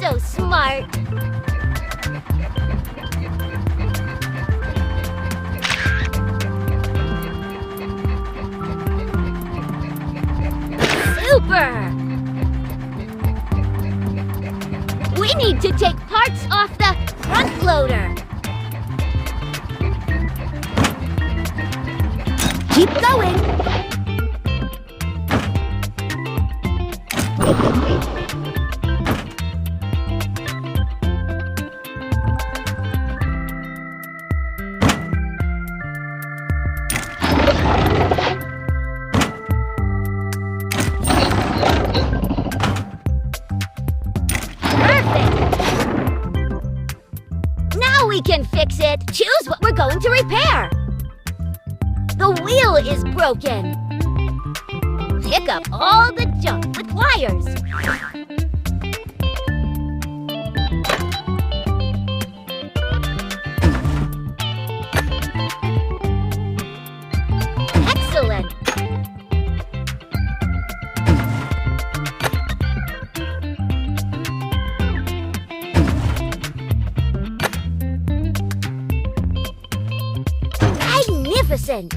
so smart. Super! We need to take parts off the front loader. Keep going. We can fix it. Choose what we're going to repair. The wheel is broken. Pick up all the junk with wires. Excellent. Magnificent!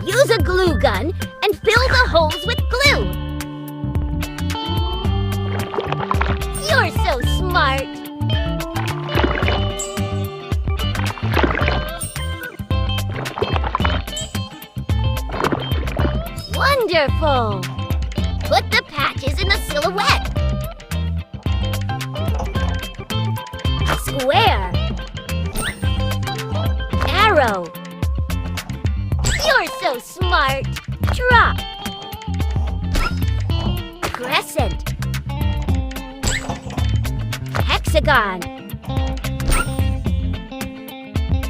Use a glue gun and fill the holes with glue. You're so smart! Wonderful! Put the patches in the silhouette. Square. Arrow. You're so smart! Drop! Crescent! Hexagon!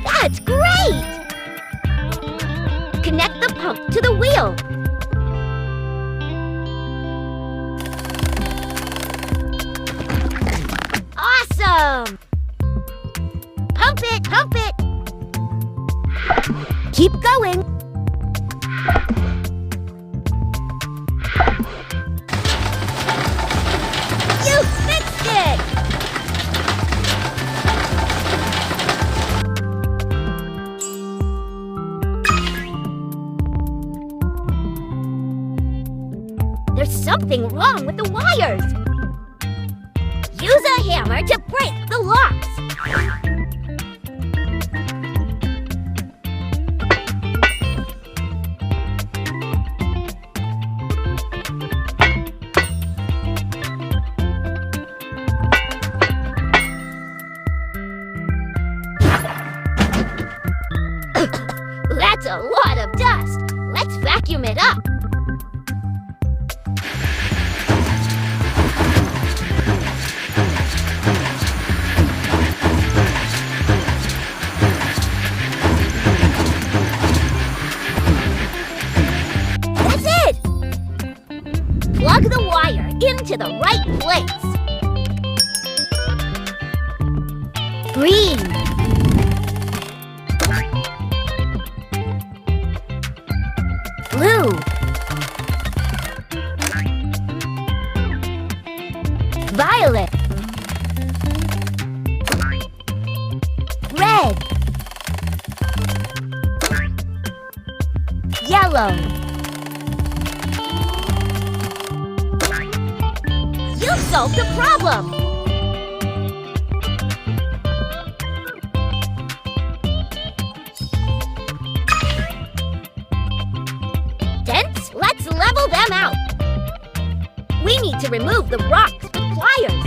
That's great! Connect the pump to the wheel. Awesome! Pump it! Pump it! Keep going! You fixed it! There's something wrong with the wires. Use a hammer to break the locks. That's a lot of dust. Let's vacuum it up. That's it! Plug the wire into the right place. Green. Blue. Violet. Red. Yellow. You solved the problem! Let's level them out. We need to remove the rocks with pliers.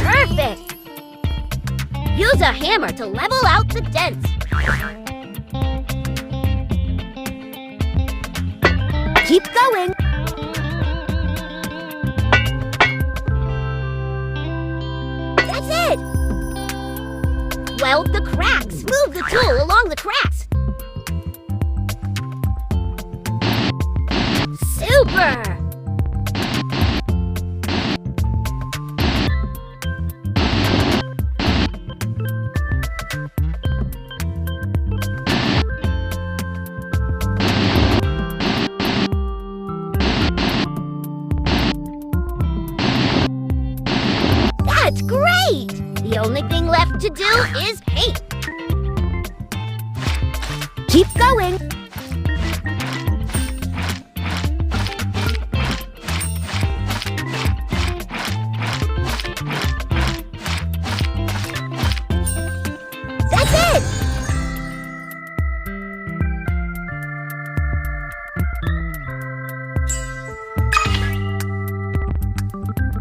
Perfect. Use a hammer to level out the dents. Keep going. Weld the cracks. Move the tool along the cracks. Super! to do is paint. Keep going. That's it!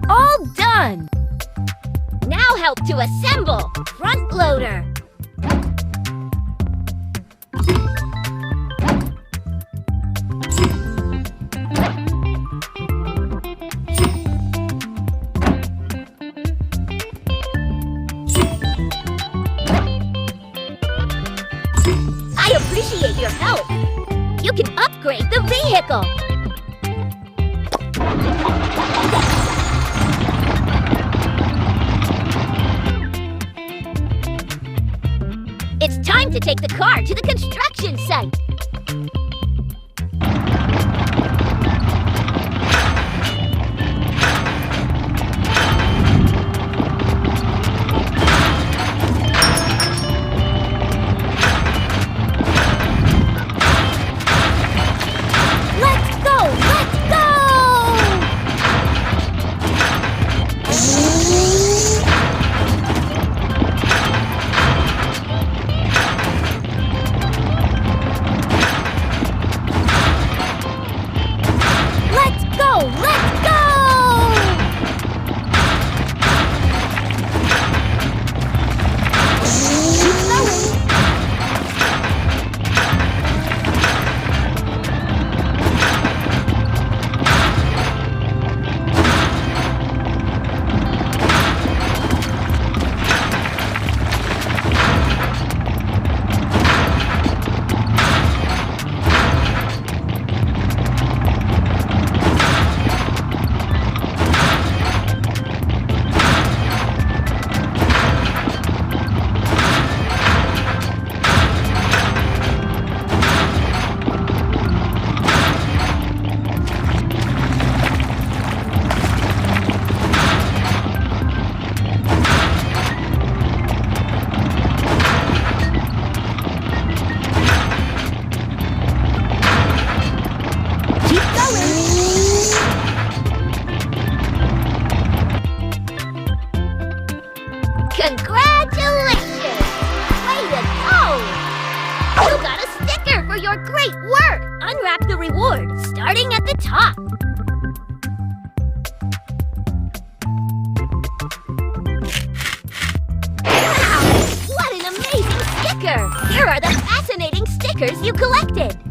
All done! Now help to assemble front loader. I appreciate your help. You can upgrade the vehicle. It's time to take the car to the construction site. Let's go! Let's go! Let's go! Let's go! Keep going. Keep going. Congratulations! Way to go! You got a sticker for your great work! Unwrap the reward, starting at the top. Wow! What an amazing sticker! Here are the fascinating stickers you collected.